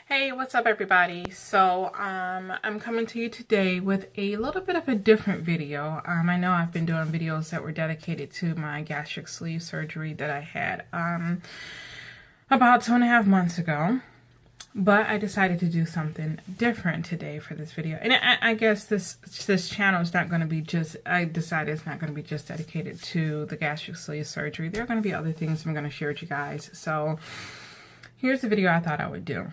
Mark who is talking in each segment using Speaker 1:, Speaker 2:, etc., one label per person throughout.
Speaker 1: Hey, what's up everybody? So I'm coming to you today with a little bit of a different video. I know I've been doing videos that were dedicated to my gastric sleeve surgery that I had about 2.5 months ago. But I decided to do something different today for this video. And I guess this channel is not going to be just, I decided it's not going to be just dedicated to the gastric sleeve surgery. There are going to be other things I'm going to share with you guys. So here's the video I thought I would do.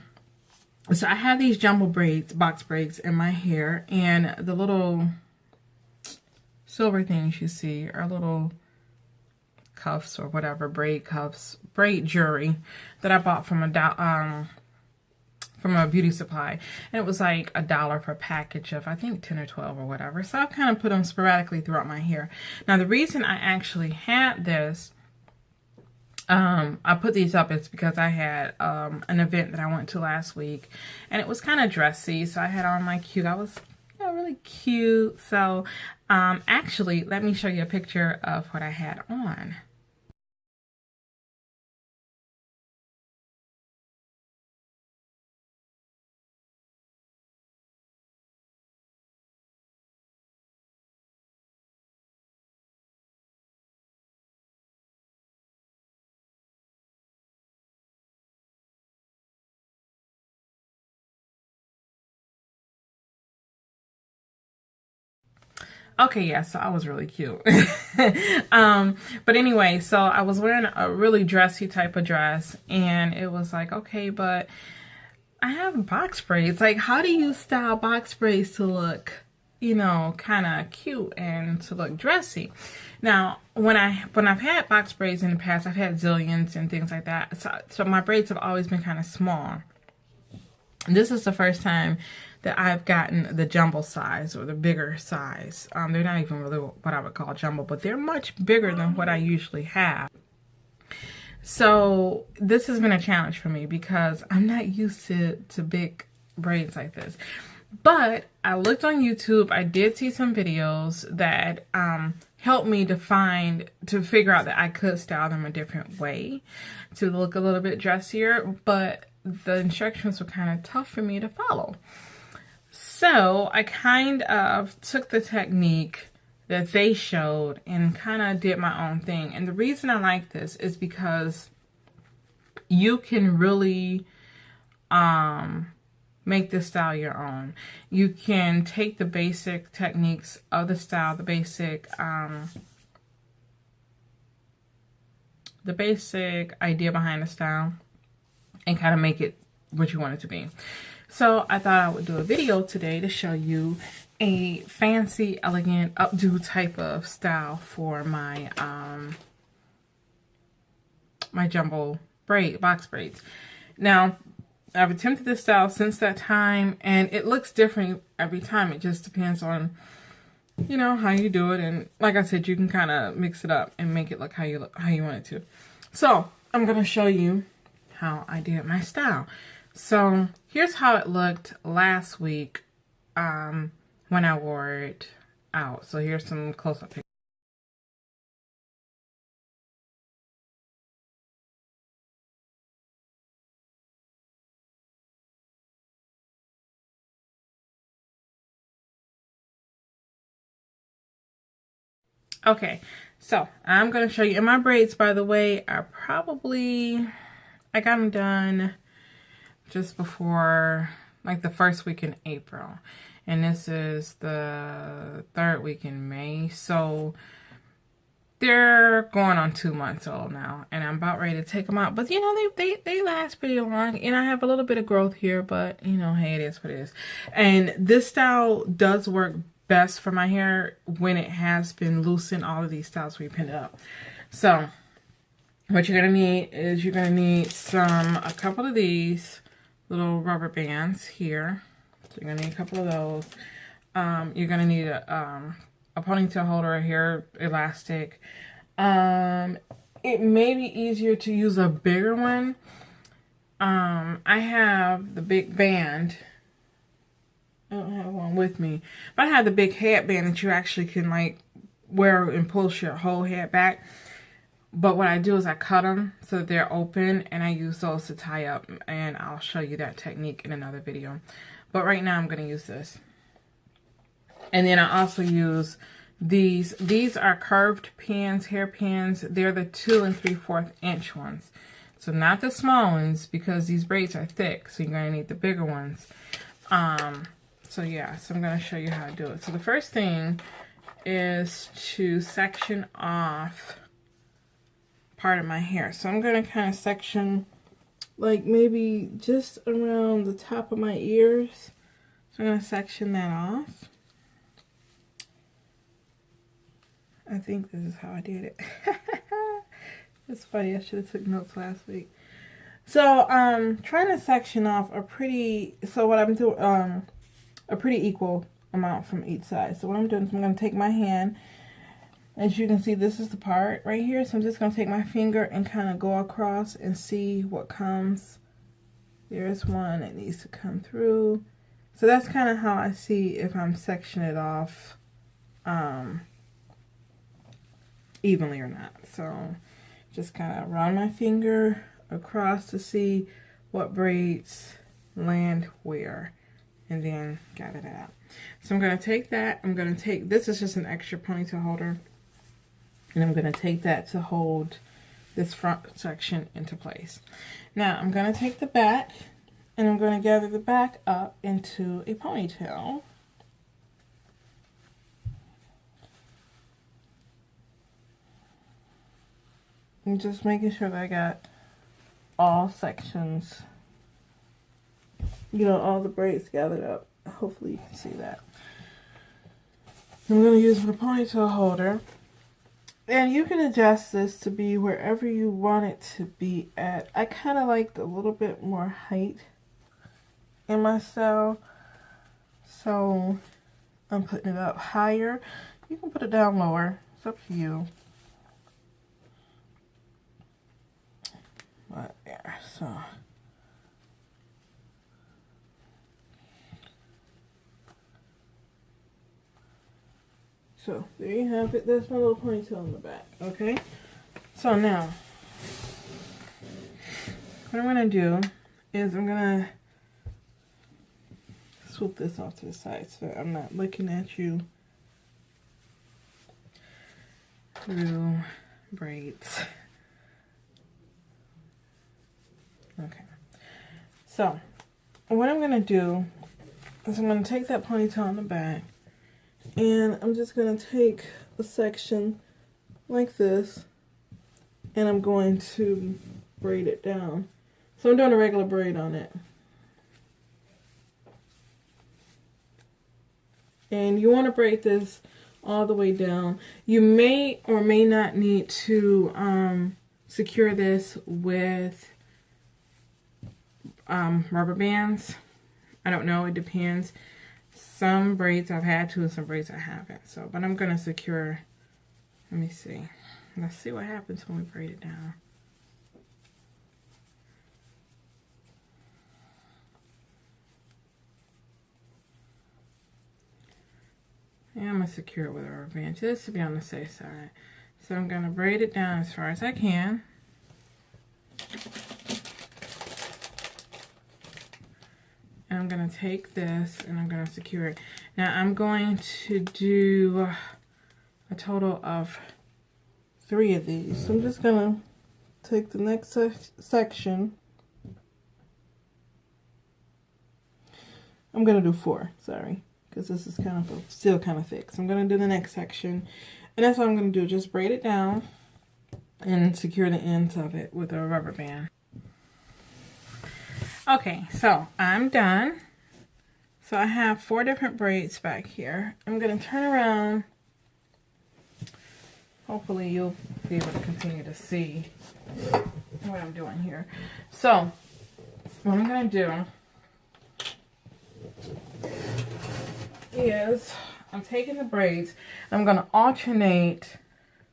Speaker 1: So I have these jumbo braids, box braids in my hair, and the little silver things you see are little cuffs or whatever, braid cuffs, braid jewelry that I bought from a beauty supply, and it was like $1 per package of I think 10 or 12 or whatever. So I've kind of put them sporadically throughout my hair. Now the reason I actually had this, I put these up is because I had an event that I went to last week, and it was kind of dressy. So I had on my cute, I was really cute. So actually, let me show you a picture of what I had on. Okay, yeah, so I was really cute. But anyway, so I was wearing a really dressy type of dress, and it was like, okay, but I have box braids. Like, how do you style box braids to look, you know, kind of cute and to look dressy? Now, when I've had box braids in the past, I've had zillions and things like that. So my braids have always been kind of small. And this is the first time that I've gotten the jumbo size or the bigger size. They're not even really what I would call jumbo, but they're much bigger than what I usually have. So this has been a challenge for me because I'm not used to big braids like this. But I looked on YouTube. I did see some videos that helped me to figure out that I could style them a different way to look a little bit dressier, but the instructions were kind of tough for me to follow. So I kind of took the technique that they showed and kind of did my own thing. And the reason I like this is because you can really make this style your own. You can take the basic techniques of the style, the basic idea behind the style, and kind of make it what you want it to be. So I thought I would do a video today to show you a fancy, elegant, updo type of style for my my jumbo box braids. Now, I've attempted this style since that time, and it looks different every time. It just depends on, you know, how you do it. And like I said, you can kind of mix it up and make it look how you want it to. So I'm going to show you how I did my style. So here's how it looked last week when I wore it out. So here's some close-up pictures. Okay, so I'm going to show you. And my braids, by the way, are I got them done just before, like, the first week in April. And this is the 3rd week in May. So they're going on 2 months old now. And I'm about ready to take them out. But, you know, they last pretty long. And I have a little bit of growth here. But, you know, hey, it is what it is. And this style does work best for my hair when it has been loosened. All of these styles we pinned up. So what you're going to need is you're going to need a couple of these little rubber bands here. So you're going to need a couple of those. You're going to need a ponytail holder, a hair elastic. It may be easier to use a bigger one. I have the big band. I don't have one with me, but I have the big headband that you actually can, like, wear and push your whole head back. But what I do is I cut them so that they're open, and I use those to tie up, and I'll show you that technique in another video. But right now I'm going to use this. And then I also use these. These are curved pins, hair pins. They're the 2 3/4 inch ones. So not the small ones, because these braids are thick, so you're going to need the bigger ones. So yeah, so I'm going to show you how to do it. So the first thing is to section off part of my hair. So I'm going to kind of section like maybe just around the top of my ears. So I'm going to section that off. I think this is how I did it. It's funny, I should have took notes last week. So trying to section off a pretty, so what I'm doing, a pretty equal amount from each side. So what I'm doing is I'm going to take my hand. As you can see, this is the part right here. So I'm just going to take my finger and kind of go across and see what comes. There's one that needs to come through. So that's kind of how I see if I'm sectioning it off evenly or not. So just kind of run my finger across to see what braids land where, and then gather that out. So I'm going to take that. I'm going to take, this is just an extra ponytail holder, and I'm going to take that to hold this front section into place. Now I'm going to take the back, and I'm going to gather the back up into a ponytail. And just making sure that I got all sections, you know, all the braids gathered up. Hopefully you can see that. I'm going to use the ponytail holder. And you can adjust this to be wherever you want it to be at. I kind of liked a little bit more height in my style, so I'm putting it up higher. You can put it down lower. It's up to you. But there, so there you have it. That's my little ponytail in the back. Okay, so now what I'm gonna do is I'm gonna swoop this off to the side so I'm not looking at you through braids. Okay, so what I'm going to do is I'm going to take that ponytail in the back, and I'm just going to take a section like this, and I'm going to braid it down. So I'm doing a regular braid on it. And you want to braid this all the way down. You may or may not need to secure this with rubber bands. I don't know, it depends. Some braids I've had to, and some braids I haven't. So, but I'm gonna secure. Let me see. Let's see what happens when we braid it down. And I'm gonna secure it with a rubber band just to be on the safe side. So I'm gonna braid it down as far as I can. And I'm going to take this and I'm going to secure it. Now I'm going to do a total of 3 of these. So I'm just going to take the next section. I'm going to do 4, sorry, because this is kind of still kind of thick. So I'm going to do the next section. And that's what I'm going to do. Just braid it down and secure the ends of it with a rubber band. Okay, so I'm done. So I have 4 different braids back here. I'm going to turn around. Hopefully you'll be able to continue to see what I'm doing here. So what I'm going to do is I'm taking the braids. I'm going to alternate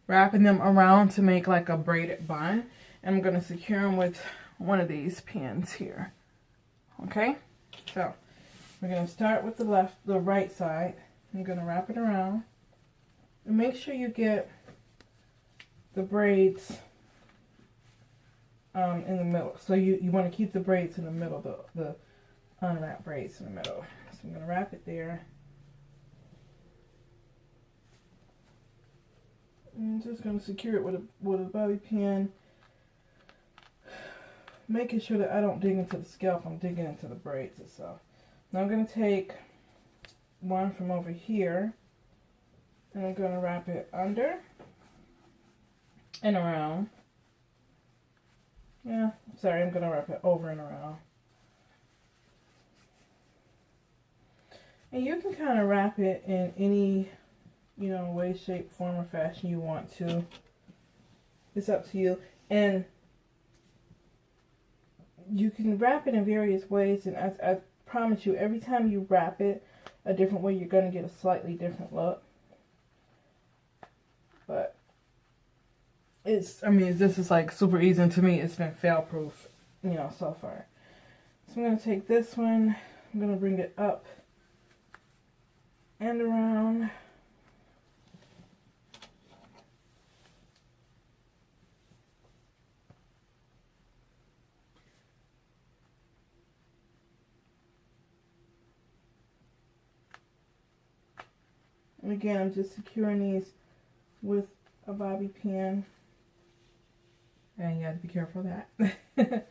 Speaker 1: wrapping them around to make like a braided bun. And I'm going to secure them with one of these pins here. Okay, so we're going to start with the right side. I'm going to wrap it around and make sure you get the braids in the middle. So you want to keep the braids in the middle, the unwrapped braids in the middle. So I'm going to wrap it there. I'm just going to secure it with a bobby pin, making sure that I don't dig into the scalp. I'm digging into the braids itself. Now I'm going to take one from over here, and I'm going to wrap it under and around. Yeah, sorry, I'm going to wrap it over and around. And you can kind of wrap it in any, you know, way, shape, form, or fashion you want to. It's up to you. And you can wrap it in various ways, and I promise you, every time you wrap it a different way, you're going to get a slightly different look. But I mean, this is like super easy, and to me, it's been fail-proof, you know, so far. So I'm going to take this one, I'm going to bring it up and around. And again, I'm just securing these with a bobby pin. And you have to be careful of that. Okay.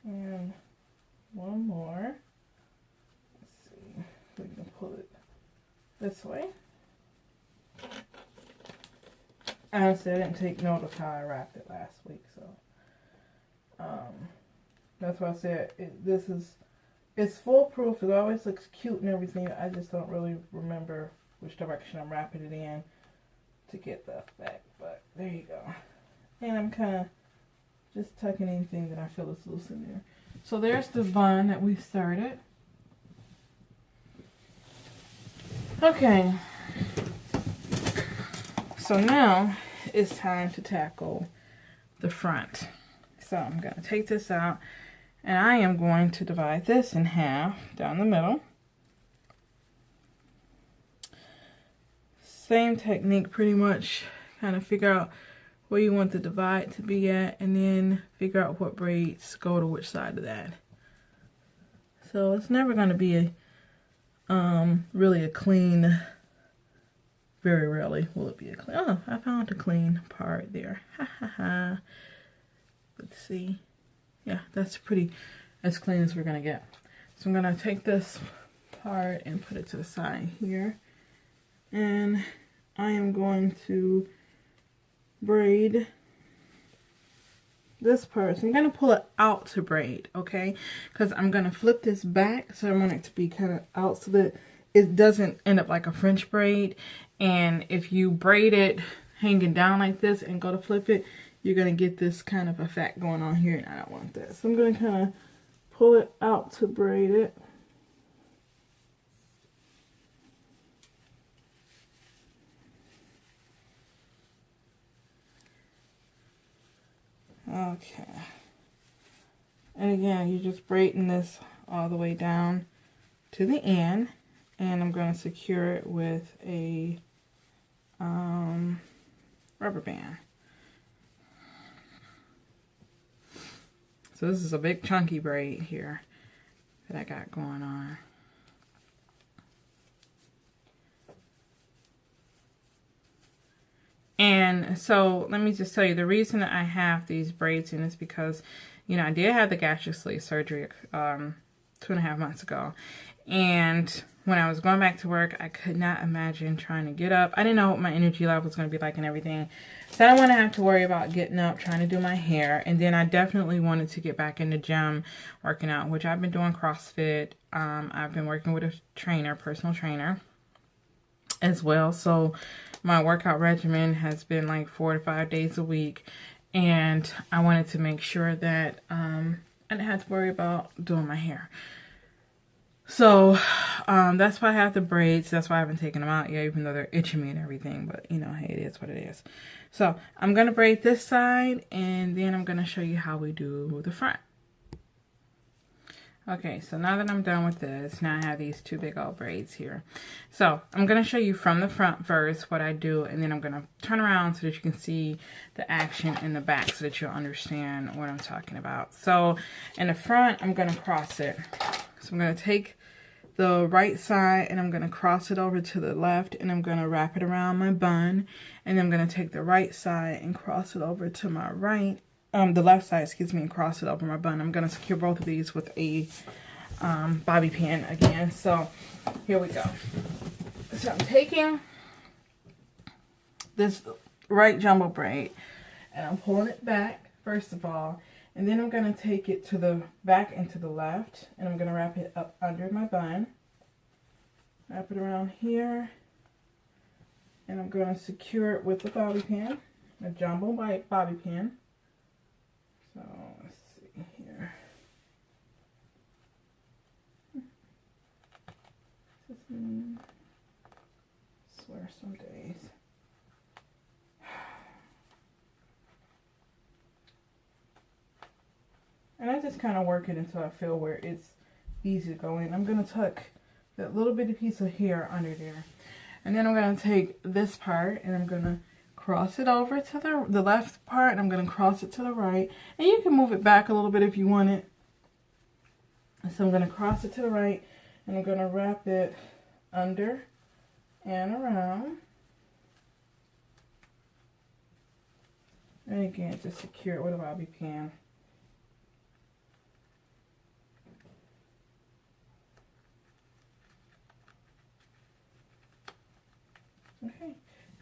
Speaker 1: And one more. Let's see if we can pull it this way. Honestly, I didn't take note of how I wrapped it last week, so that's why I said it's foolproof. It always looks cute and everything. I just don't really remember which direction I'm wrapping it in to get the effect. But there you go. And I'm kind of just tucking anything that I feel is loose in there. So there's the bun that we started. Okay. So now it's time to tackle the front. So I'm going to take this out, and I am going to divide this in half down the middle. Same technique pretty much, kind of figure out where you want the divide to be at, and then figure out what braids go to which side of that. So it's never going to be really a clean. Very rarely will it be a clean. Oh, I found a clean part there. Ha ha ha. Let's see. Yeah, that's pretty as clean as we're gonna get. So I'm gonna take this part and put it to the side here. And I am going to braid this part. So I'm gonna pull it out to braid, okay? Because I'm gonna flip this back, so I want it to be kind of out so that it doesn't end up like a French braid. And if you braid it hanging down like this and go to flip it, you're going to get this kind of effect going on here, and I don't want that. So I'm going to kind of pull it out to braid it. Okay. And again, you're just braiding this all the way down to the end. And I'm going to secure it with a rubber band. So this is a big chunky braid here that I got going on. And so let me just tell you, the reason that I have these braids in is because, you know, I did have the gastric sleeve surgery 2.5 months ago. And when I was going back to work, I could not imagine trying to get up. I didn't know what my energy level was going to be like and everything. So I didn't want to have to worry about getting up, trying to do my hair. And then I definitely wanted to get back in the gym, working out, which I've been doing CrossFit. I've been working with a trainer, personal trainer as well. So my workout regimen has been like 4 to 5 days a week. And I wanted to make sure that I didn't have to worry about doing my hair. So that's why I have the braids. That's why I haven't taken them out yet, even though they're itching me and everything. But you know, hey, it is what it is. So I'm going to braid this side, and then I'm going to show you how we do the front. Okay, so now that I'm done with this, now I have these two big old braids here. So I'm going to show you from the front first what I do, and then I'm going to turn around so that you can see the action in the back so that you'll understand what I'm talking about. So in the front, I'm going to cross it. So I'm going to take the right side and I'm going to cross it over to the left, and I'm going to wrap it around my bun, and then I'm going to take the right side and cross it over to my right. The left side, excuse me, and cross it over my bun. I'm going to secure both of these with a bobby pin again. So here we go. So I'm taking this right jumbo braid and I'm pulling it back first of all, and then I'm going to take it to the back and to the left, and I'm going to wrap it up under my bun, wrap it around here, and I'm going to secure it with the bobby pin, a jumbo bobby pin. So let's see here. I swear some days. And I just kind of work it until I feel where it's easy to go in. I'm going to tuck that little bitty piece of hair under there. And then I'm going to take this part and I'm going to cross it over to the left part, and I'm going to cross it to the right. And you can move it back a little bit if you want it. So I'm going to cross it to the right, and I'm going to wrap it under and around. And again, just secure it with a bobby pin. Okay.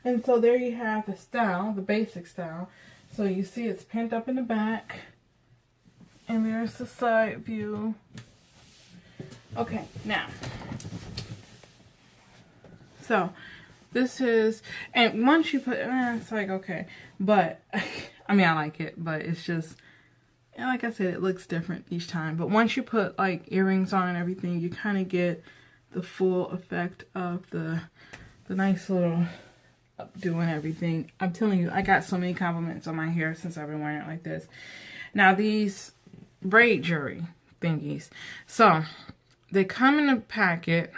Speaker 1: And so there you have the style, the basic style. So you see it's pinned up in the back. And there's the side view. Okay, now. So this is, and once you put, it's like, okay. But, I mean, I like it, but it's just, like I said, it looks different each time. But once you put like earrings on and everything, you kind of get the full effect of the nice little updo and everything. I'm telling you, I got so many compliments on my hair since I've been wearing it like this. Now these braid jewelry thingies, so they come in a packet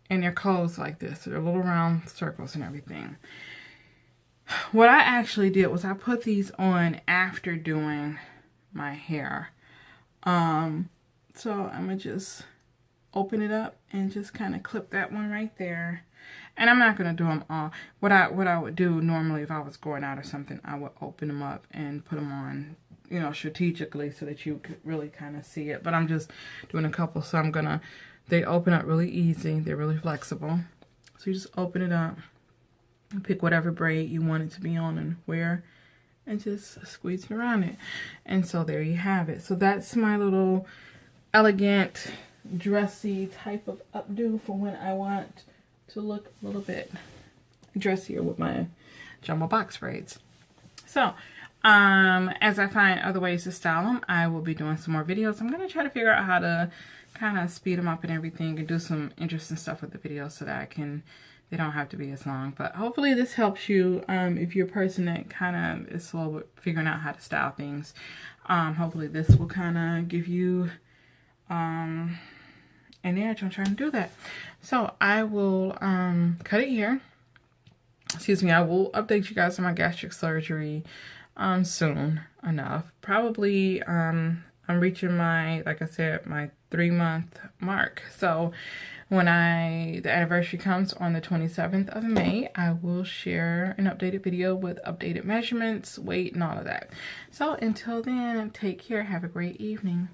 Speaker 1: and they're closed like this. So they're little round circles and everything. What I actually did was I put these on after doing my hair. So I'm gonna just open it up and just kind of clip that one right there. And I'm not going to do them all. What I would do normally if I was going out or something, I would open them up and put them on, you know, strategically so that you could really kind of see it. But I'm just doing a couple, so I'm going to, they open up really easy. They're really flexible. So you just open it up and pick whatever braid you want it to be on and wear, and just squeeze it around it. And so there you have it. So that's my little elegant, dressy type of updo for when I want to look a little bit dressier with my jumbo box braids. So, as I find other ways to style them, I will be doing some more videos. I'm going to try to figure out how to kind of speed them up and everything, and do some interesting stuff with the videos so that they don't have to be as long. But hopefully this helps you if you're a person that kind of is slow with figuring out how to style things. Hopefully this will kind of give you an edge on trying to do that. So I will cut it here. Excuse me, I will update you guys on my gastric surgery soon enough. Probably I'm reaching my, like I said, my 3-month mark. So when the anniversary comes on the 27th of May, I will share an updated video with updated measurements, weight, and all of that. So until then, take care. Have a great evening.